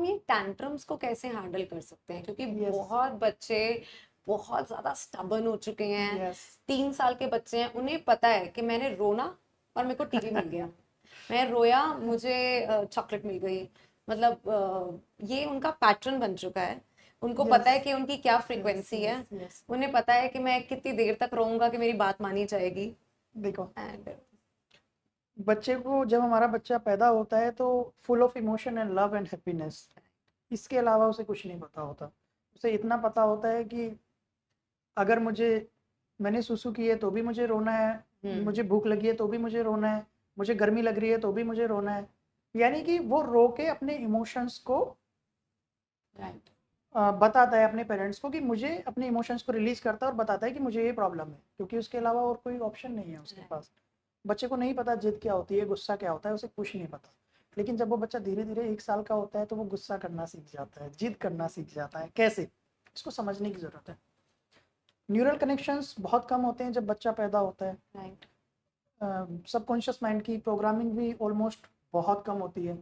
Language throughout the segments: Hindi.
हम ये टैंट्रम्स को कैसे हैंडल कर सकते हैं, क्योंकि यस बहुत बच्चे बहुत ज्यादा स्टबर्न हो चुके हैं। यस 3 साल के बच्चे हैं, उन्हें पता है कि मैंने रोना और मेरे को टीवी मिल गया, मैं रोया मुझे चॉकलेट मिल गई। मतलब ये उनका पैटर्न बन चुका है। उनको पता यस है कि उनकी क्या यस फ्रीक्वेंसी है। यस यस उन्हें पता है कि मैं कितनी देर तक रोऊंगा कि मेरी बात मानी जाएगी। देखो, एंड बच्चे को, जब हमारा बच्चा पैदा होता है तो full of emotion and love and happiness, इसके अलावा उसे कुछ नहीं पता होता। उसे इतना पता होता है कि अगर मैंने सुसु की है तो भी मुझे रोना है, मुझे भूख लगी है तो भी मुझे रोना है, मुझे गर्मी लग रही है तो भी मुझे रोना है। यानी कि वो रो के अपने इमोशंस को राइट। बताता है अपने पेरेंट्स को, कि मुझे अपने इमोशंस को रिलीज करता है और बताता है कि मुझे ये प्रॉब्लम है, क्योंकि उसके अलावा और कोई ऑप्शन नहीं है उसके पास। बच्चे को नहीं पता जिद क्या होती है, गुस्सा क्या होता है, उसे कुछ नहीं पता। लेकिन जब वो बच्चा धीरे धीरे 1 साल का होता है तो वो गुस्सा करना सीख जाता है, जिद करना सीख जाता है। कैसे, इसको समझने की जरूरत है। न्यूरल कनेक्शंस बहुत कम होते हैं जब बच्चा पैदा होता है। राइट। सबकॉन्शियस माइंड की प्रोग्रामिंग भी ऑलमोस्ट बहुत कम होती है।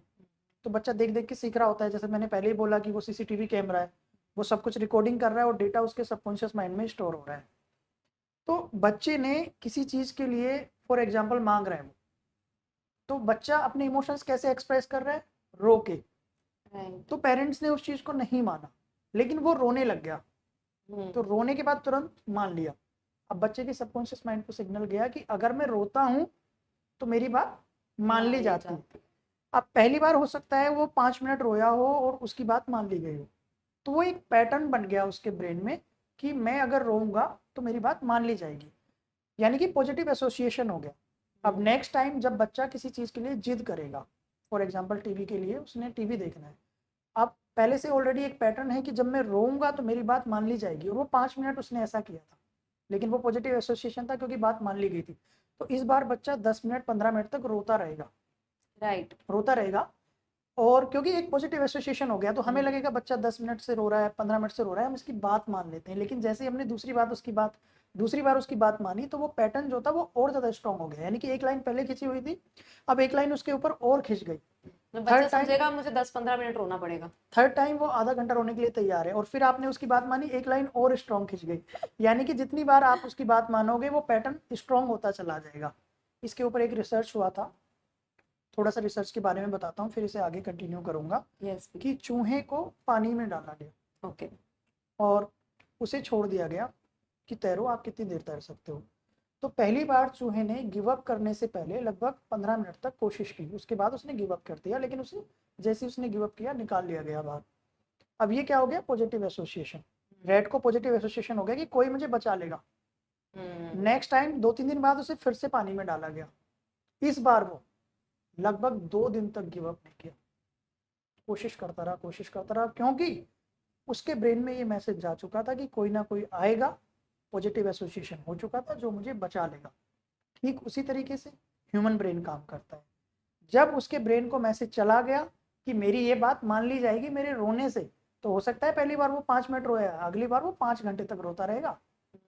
तो बच्चा देख देख के सीख रहा होता है। जैसे मैंने पहले ही बोला कि वो सीसीटीवी कैमरा है, वो सब कुछ रिकॉर्डिंग कर रहा है और डेटा उसके सबकॉन्शियस माइंड में स्टोर हो रहा है। तो बच्चे ने किसी चीज़ के लिए फॉर एग्जाम्पल मांग रहा है वो, तो बच्चा अपने इमोशंस कैसे एक्सप्रेस कर रहा है, रो के। राइट। तो पेरेंट्स ने उस चीज़ को नहीं माना, लेकिन वो रोने लग गया। तो रोने के बाद तुरंत मान लिया। अब बच्चे के सबकॉन्शियस माइंड को सिग्नल गया कि अगर मैं रोता हूं तो मेरी बात मान ली जाती है। अब पहली बार हो सकता है वो 5 मिनट रोया हो और उसकी बात मान ली गई हो, तो वो एक पैटर्न बन गया उसके ब्रेन में कि मैं अगर रोऊंगा तो मेरी बात मान ली जाएगी। यानी कि पॉजिटिव एसोसिएशन हो गया। अब नेक्स्ट टाइम जब बच्चा किसी चीज़ के लिए जिद करेगा, फॉर एग्जाम्पल टीवी के लिए, उसने टीवी देखना है। अब पहले से ऑलरेडी एक पैटर्न है कि जब मैं रोऊंगा तो मेरी बात मान ली जाएगी, और वो 5 मिनट उसने ऐसा किया था, लेकिन वो पॉजिटिव एसोसिएशन था क्योंकि बात मान ली गई थी। तो इस बार बच्चा 10 मिनट 15 मिनट तक रोता रहेगा, राइट। रोता रहेगा। और क्योंकि एक पॉजिटिव एसोसिएशन हो गया, तो हमें लगेगा बच्चा 10 मिनट से रो रहा है, 15 मिनट से रो रहा है, हम इसकी बात मान लेते हैं। लेकिन जैसे ही हमने दूसरी बार उसकी बात मानी, तो वो पैटर्न जो था वो और ज्यादा स्ट्रांग हो गया। यानी कि एक लाइन पहले खिंची हुई थी, अब एक लाइन उसके ऊपर और खिंच गई। बच्चा थर्ड टाइम समझेगा मुझे 10-15 मिनट रोना पड़ेगा। थर्ड टाइम वो आधा घंटा रोने के लिए तैयार है, और फिर आपने उसकी बात मानी, एक लाइन और स्ट्रांग खिंच गई। यानी कि जितनी बार आप उसकी बात मानोगे वो पैटर्न स्ट्रांग होता चला जाएगा। इसके ऊपर एक रिसर्च हुआ था, थोड़ा सा रिसर्च के बारे में बताता हूँ, फिर इसे आगे कंटिन्यू करूंगा। यस। कि चूहे को पानी में डाला गया ओके। और उसे छोड़ दिया गया कि तैरो, आप कितनी देर तैर सकते हो। तो पहली बार चूहे ने गिव अप करने से पहले लगभग 15 मिनट तक कोशिश की, उसके बाद उसने गिव अप कर दिया। लेकिन उसे जैसे उसने गिव अप किया, निकाल लिया गया बाहर। अब ये क्या हो गया, पॉजिटिव एसोसिएशन। रेड को पॉजिटिव एसोसिएशन हो गया कि कोई मुझे बचा लेगा। नेक्स्ट टाइम 2-3 दिन बाद उसे फिर से पानी में डाला गया। इस बार वो लगभग 2 दिन तक गिव अप नहीं किया, कोशिश करता रहा, क्योंकि उसके ब्रेन में ये मैसेज जा चुका था कि कोई ना कोई आएगा। पॉजिटिव एसोसिएशन हो चुका था जो मुझे बचा लेगा। ठीक उसी तरीके से ह्यूमन ब्रेन काम करता है। जब उसके ब्रेन को मैसेज चला गया कि मेरी ये बात मान ली जाएगी मेरे रोने से, तो हो सकता है पहली बार वो 5 मिनट रोया, अगली बार वो 5 घंटे तक रोता रहेगा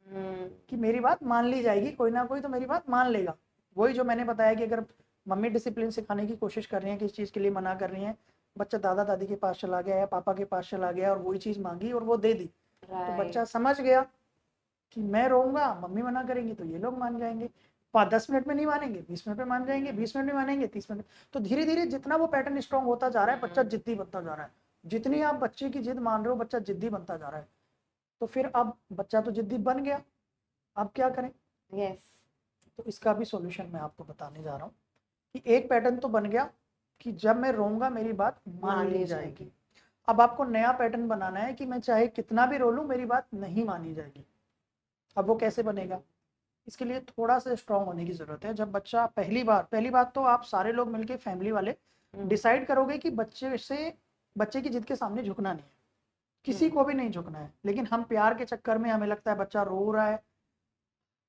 कि मेरी बात मान ली जाएगी, कोई ना कोई तो मेरी बात मान लेगा। वही जो मैंने बताया कि अगर मम्मी डिसिप्लिन सिखाने की कोशिश कर रही है, किस चीज़ के लिए मना कर रही है, बच्चा दादा दादी के पास चला गया या पापा के पास चला गया और वही चीज़ मांगी और वो दे दी, तो बच्चा समझ गया कि मैं रोऊंगा, मम्मी मना करेंगी तो ये लोग मान जाएंगे। 10 मिनट में नहीं मानेंगे, 20 मिनट में मान जाएंगे, 20 मिनट में मानेंगे, 30 मिनट। तो धीरे धीरे जितना वो पैटर्न स्ट्रांग होता जा रहा है, बच्चा जिद्दी बनता जा रहा है। जितनी आप बच्चे की जिद मान रहे हो, बच्चा जिद्दी बनता जा रहा है। तो फिर अब बच्चा तो जिद्दी बन गया, अब क्या करें। यस। तो इसका भी सॉल्यूशन मैं आपको बताने जा रहा हूँ कि एक पैटर्न तो बन गया कि जब मैं रोऊंगा मेरी बात मान ली जाएगी। अब आपको नया पैटर्न बनाना है कि मैं चाहे कितना भी रो लूं, मेरी बात नहीं मानी जाएगी। अब वो कैसे बनेगा, इसके लिए थोड़ा सा स्ट्रांग होने की जरूरत है। जब बच्चा पहली बात तो आप सारे लोग मिलके फैमिली वाले डिसाइड करोगे कि बच्चे की जिद के सामने झुकना नहीं है, किसी को भी नहीं झुकना है। लेकिन हम प्यार के चक्कर में, हमें लगता है बच्चा रो रहा है,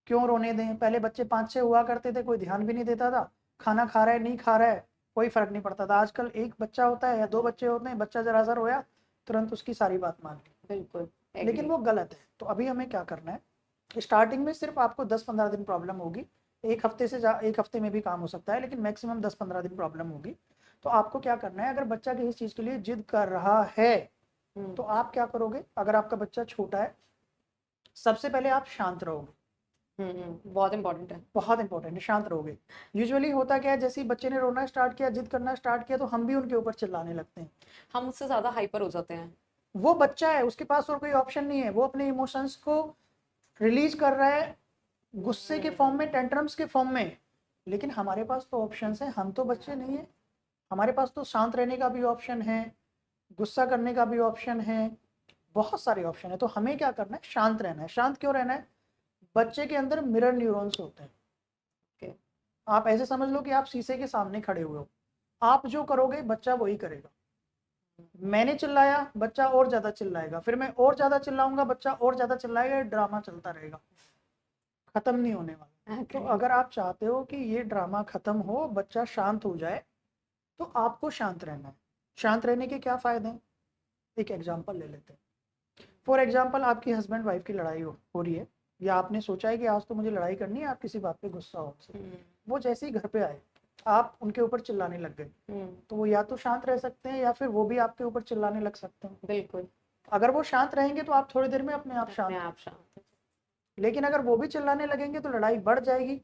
क्यों रोने दें। पहले बच्चे 5-6 हुआ करते थे, कोई ध्यान भी नहीं देता था, खाना खा रहा है नहीं खा रहा है कोई फर्क नहीं पड़ता था। आजकल एक बच्चा होता है या 2 बच्चे होते हैं, बच्चा जरा सा रोया तुरंत उसकी सारी बात मान ली। बिल्कुल। लेकिन वो गलत है। तो अभी हमें क्या करना है, स्टार्टिंग में सिर्फ आपको 10-15 दिन प्रॉब्लम होगी। एक हफ्ते में भी काम हो सकता है, लेकिन मैक्सिमम 10-15 दिन प्रॉब्लम होगी। तो आपको क्या करना है, अगर बच्चा किसी चीज के लिए जिद कर रहा है हम्म, तो आप क्या करोगे, अगर आपका बच्चा छोटा है सबसे पहले आप शांत रहोगे। बहुत इंपॉर्टेंट है। बहुत इंपॉर्टेंट है, शांत रहोगे। यूजुअली होता क्या है, जैसे ही बच्चे ने रोना स्टार्ट किया, जिद करना स्टार्ट किया, तो हम भी उनके ऊपर चिल्लाने लगते हैं। हम उससे ज्यादा हाइपर हो जाते हैं। वो बच्चा है, उसके पास और कोई ऑप्शन नहीं है, वो अपने इमोशंस को रिलीज कर रहा है गुस्से के फॉर्म में, टेंट्रम्स के फॉर्म में। लेकिन हमारे पास तो ऑप्शंस हैं, हम तो बच्चे नहीं है, हमारे पास तो शांत रहने का भी ऑप्शन है, गुस्सा करने का भी ऑप्शन है, बहुत सारे ऑप्शन है। तो हमें क्या करना है, शांत रहना है। शांत क्यों रहना है, बच्चे के अंदर मिरर न्यूरॉन्स होते हैं। Okay. आप ऐसे समझ लो कि आप शीशे के सामने खड़े हुए हो, आप जो करोगे बच्चा वही करेगा। मैंने चिल्लाया, बच्चा और ज्यादा चिल्लाएगा, फिर मैं और ज्यादा चिल्लाऊंगा, बच्चा और ज्यादा चिल्लाएगा, ये ड्रामा चलता रहेगा, खत्म नहीं होने वाला। तो Agree. अगर आप चाहते हो कि ये ड्रामा खत्म हो, बच्चा शांत हो जाए, तो आपको शांत रहना है। शांत रहने के क्या फायदे हैं, एक एग्जांपल ले लेते हैं। फॉर एग्जांपल, आपकी हस्बैंड वाइफ की लड़ाई हो रही है, या आपने सोचा है कि आज तो मुझे लड़ाई करनी है, आप किसी बात पे गुस्सा हो से। वो जैसे ही घर पे आए, आप उनके ऊपर चिल्लाने लग गए, तो वो या तो शांत रह सकते हैं या फिर वो भी आपके ऊपर चिल्लाने लग सकते हैं। बिल्कुल। अगर वो शांत रहेंगे तो आप थोड़ी देर में अपने आप अपने शांत, आप शांत। लेकिन अगर वो भी चिल्लाने लगेंगे तो लड़ाई बढ़ जाएगी।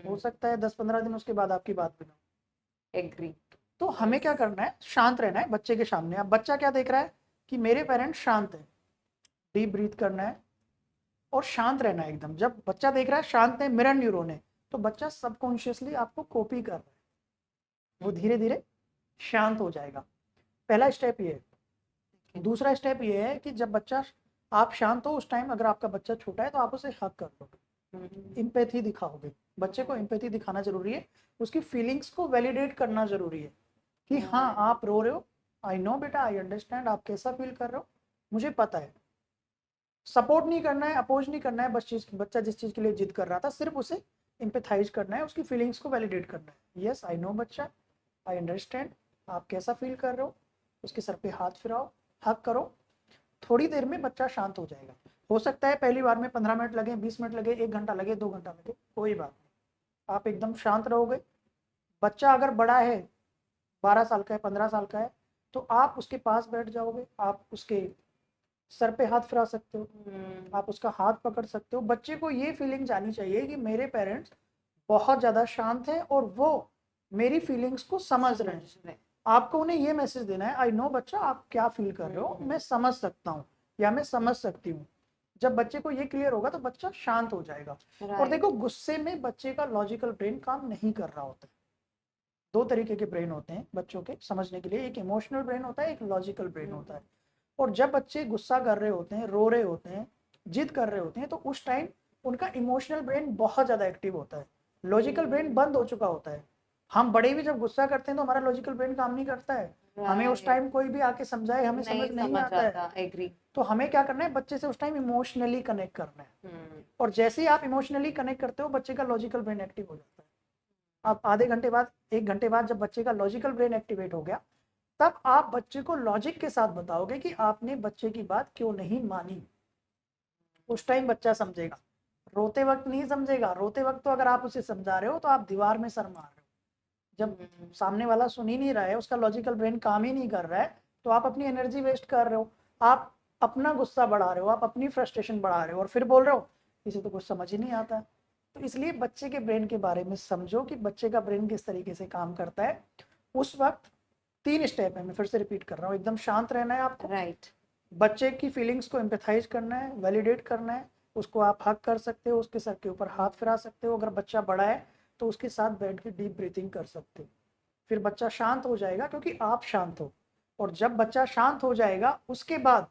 हो सकता है 10-15 दिन उसके बाद आपकी बात भी ना हो। एग्री। तो हमें क्या करना है, शांत रहना है बच्चे के सामने। अब बच्चा क्या देख रहा है कि मेरे पेरेंट्स शांत है, डीप ब्रीथ करना है और शांत रहना है एकदम। जब बच्चा देख रहा है शांत है, मिरर न्यूरॉन है, तो बच्चा सबकॉन्शियसली आपको कॉपी कर रहा है, वो धीरे धीरे शांत हो जाएगा। पहला स्टेप ये है। दूसरा स्टेप ये है कि जब बच्चा, आप शांत हो उस टाइम, अगर आपका बच्चा छोटा है तो आप उसे हक कर लोगे, इम्पैथी दिखाओगे। बच्चे को इम्पैथी दिखाना जरूरी है, उसकी फीलिंग्स को वैलिडेट करना जरूरी है कि हाँ आप रो रहे हो, आई नो बेटा, आई अंडरस्टैंड आप कैसा फील कर रहे हो, मुझे पता है। सपोर्ट नहीं करना है, अपोज नहीं करना है, बच्चा जिस चीज के लिए जिद कर रहा था, सिर्फ उसे इम्पैथाइज करना है, उसकी फीलिंग्स को वैलिडेट करना है। यस आई नो बच्चा, आई अंडरस्टैंड आप कैसा फील कर रहे हो, उसके सर पे हाथ फिराओ, हक करो। थोड़ी देर में बच्चा शांत हो जाएगा। हो सकता है पहली बार में 15 मिनट लगे, 20 मिनट लगे, 1 घंटा लगे, 2 घंटा लगे, कोई बात नहीं, आप एकदम शांत रहोगे। बच्चा अगर बड़ा है, 12 साल का है, 15 साल का है, तो आप उसके पास बैठ जाओगे, आप उसके सर पे हाथ फिरा सकते हो, आप उसका हाथ पकड़ सकते हो। बच्चे को ये फीलिंग आनी चाहिए कि मेरे पेरेंट्स बहुत ज्यादा शांत हैं और वो मेरी फीलिंग्स को समझ रहे हैं। आपको उन्हें ये मैसेज देना है, आई नो बच्चा आप क्या फील कर रहे हो, मैं समझ सकता हूँ या मैं समझ सकती हूँ। जब बच्चे को ये क्लियर होगा तो बच्चा शांत हो जाएगा। और देखो, गुस्से में बच्चे का लॉजिकल ब्रेन काम नहीं कर रहा होता है। 2 तरीके के ब्रेन होते हैं बच्चों के समझने के लिए, एक इमोशनल ब्रेन होता है, एक लॉजिकल ब्रेन होता है। और जब बच्चे गुस्सा कर रहे होते हैं, रो रहे होते हैं, जिद कर रहे होते हैं, तो उस टाइम उनका इमोशनल ब्रेन बहुत ज्यादा एक्टिव होता है, लॉजिकल ब्रेन बंद हो चुका होता है। हम बड़े भी जब गुस्सा करते हैं तो हमारा लॉजिकल ब्रेन काम नहीं करता है, हमें उस टाइम कोई भी आके समझाए हमें समझ नहीं आता है। एग्री। तो हमें क्या करना है, बच्चे से उस टाइम इमोशनली कनेक्ट करना है। और जैसे ही आप इमोशनली कनेक्ट करते हो, बच्चे का लॉजिकल ब्रेन एक्टिव हो जाता है। अब आधे घंटे बाद, 1 घंटे बाद जब बच्चे का लॉजिकल ब्रेन एक्टिवेट हो गया, तब आप बच्चे को लॉजिक के साथ बताओगे कि आपने बच्चे की बात क्यों नहीं मानी। उस टाइम बच्चा समझेगा, रोते वक्त नहीं समझेगा। रोते वक्त तो अगर आप उसे समझा रहे हो तो आप दीवार में सर मार रहे हो। जब सामने वाला सुन ही नहीं रहा है, उसका लॉजिकल ब्रेन काम ही नहीं कर रहा है, तो आप अपनी एनर्जी वेस्ट कर रहे हो, आप अपना गुस्सा बढ़ा रहे हो, आप अपनी फ्रस्ट्रेशन बढ़ा रहे हो, और फिर बोल रहे हो इसे तो कुछ समझ ही नहीं आता। तो इसलिए बच्चे के ब्रेन के बारे में समझो कि बच्चे का ब्रेन किस तरीके से काम करता है। उस वक्त 3 स्टेप है, मैं फिर से रिपीट कर रहा हूँ। एकदम शांत रहना है आपको, राइट। बच्चे की फीलिंग्स को एम्पैथाइज करना है, वैलिडेट करना है, उसको आप हक कर सकते हो, उसके सर के ऊपर हाथ फिरा सकते हो, अगर बच्चा बड़ा है तो उसके साथ बैठ के डीप ब्रीथिंग कर सकते हो। फिर बच्चा शांत हो जाएगा क्योंकि आप शांत हो। और जब बच्चा शांत हो जाएगा, उसके बाद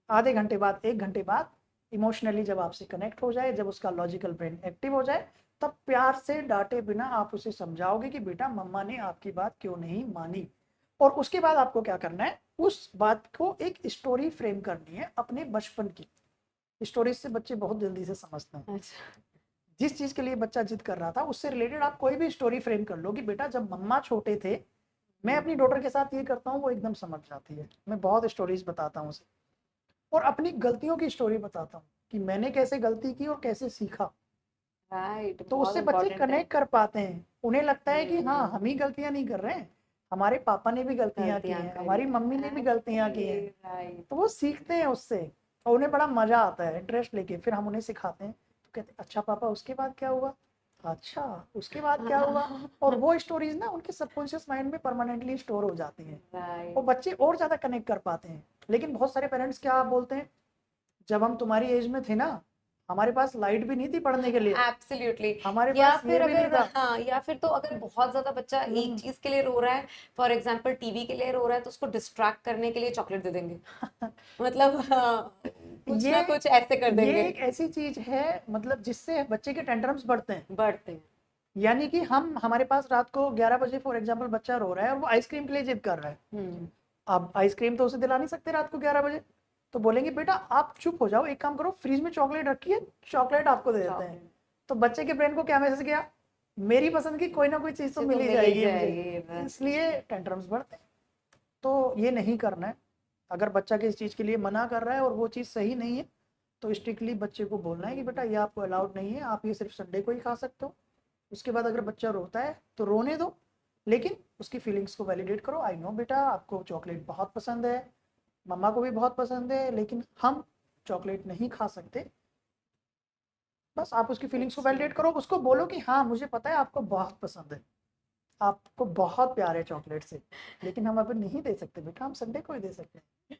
आधे घंटे बाद, 1 घंटे बाद, इमोशनली जब आपसे कनेक्ट हो जाए, जब उसका लॉजिकल ब्रेन एक्टिव हो जाए, तब प्यार से डांटे बिना आप उसे समझाओगे कि बेटा मम्मा ने आपकी बात क्यों नहीं मानी। और उसके बाद आपको क्या करना है, उस बात को एक स्टोरी फ्रेम करनी है अपने बचपन की। स्टोरी से बच्चे बहुत जल्दी से समझते हैं। अच्छा। जिस चीज के लिए बच्चा जिद कर रहा था उससे रिलेटेड आप कोई भी स्टोरी फ्रेम कर लो कि बेटा जब मम्मा छोटे थे, मैं अपनी डॉटर के साथ ये करता हूँ, वो एकदम समझ जाती है। मैं बहुत स्टोरीज बताता हूँ उसे, और अपनी गलतियों की स्टोरी बताता हूँ कि मैंने कैसे गलती की और कैसे सीखा। राइट। तो बहुत उससे बच्चे इम्पोर्टेंट है। कनेक्ट कर पाते हैं, उन्हें लगता है कि हाँ हम ही गलतियां नहीं कर रहे हैं, हमारे पापा ने भी गलतियां की गलतियां हैं, करी हमारी मम्मी ने भी गलतियां की हैं, राइट। तो वो सीखते हैं उससे और उन्हें बड़ा मजा आता है इंटरेस्ट लेके। फिर हम उन्हें सिखाते हैं तो कहते हैं अच्छा पापा उसके बाद क्या हुआ, अच्छा उसके बाद क्या हुआ, और वो स्टोरीज ना उनके सबकॉन्शियस माइंड में परमानेंटली स्टोर हो जाती हैं, वो राइट। बच्चे और ज्यादा कनेक्ट कर पाते हैं। लेकिन बहुत सारे पेरेंट्स क्या बोलते हैं, जब हम तुम्हारी एज में थे ना हमारे पास लाइट भी नहीं थी पढ़ने के लिए, एब्सोल्युटली। हमारे या पास ये फिर भी नहीं अगर था। हाँ, या फिर तो अगर बहुत ज्यादा बच्चा एक चीज के लिए रो रहा है, फॉर एग्जांपल टीवी के लिए रो रहा है, तो उसको डिस्ट्रैक्ट करने के लिए चॉकलेट दे देंगे। मतलब हाँ, कुछ ये ना कुछ ऐसे कर ये देंगे। एक ऐसी चीज है मतलब जिससे बच्चे के टेंट्रम्स बढ़ते हैं। बढ़ते हैं। यानी कि हम हमारे पास रात को 11 बजे फॉर एग्जांपल बच्चा रो रहा है और वो आइसक्रीम के लिए जिद कर रहा है, हम्म। अब आइसक्रीम तो उसे दिला नहीं सकते रात को 11 बजे, तो बोलेंगे बेटा आप चुप हो जाओ, एक काम करो फ्रिज में चॉकलेट रखी है, चॉकलेट आपको दे देते हैं। चॉकलेट तो बच्चे के ब्रेन को क्या मैसेज गया, मेरी पसंद की कोई ना कोई चीज तो से मिल तो ही मिल ही जाएगी मुझे, जाएगी बस। इसलिए टेंट्रम्स बढ़ते हैं। तो ये नहीं करना है। अगर बच्चा किसी चीज के लिए मना कर रहा है और वो चीज सही नहीं है तो स्ट्रिक्टली बच्चे को बोलना है कि बेटा ये आपको अलाउड नहीं है, आप ये सिर्फ संडे को ही खा सकते हो। उसके बाद अगर बच्चा रोता है तो रोने दो, लेकिन उसकी फीलिंग्स को वैलिडेट करो। आई नो बेटा आपको चॉकलेट बहुत पसंद है, मम्मा को भी बहुत पसंद है, लेकिन हम चॉकलेट नहीं खा सकते। बस आप उसकी फीलिंग्स को वैलिडेट करो, उसको बोलो कि हाँ मुझे पता है आपको बहुत पसंद है, आपको बहुत प्यार है चॉकलेट से, लेकिन हम अभी नहीं दे सकते बेटा, हम संडे को ही दे सकते हैं।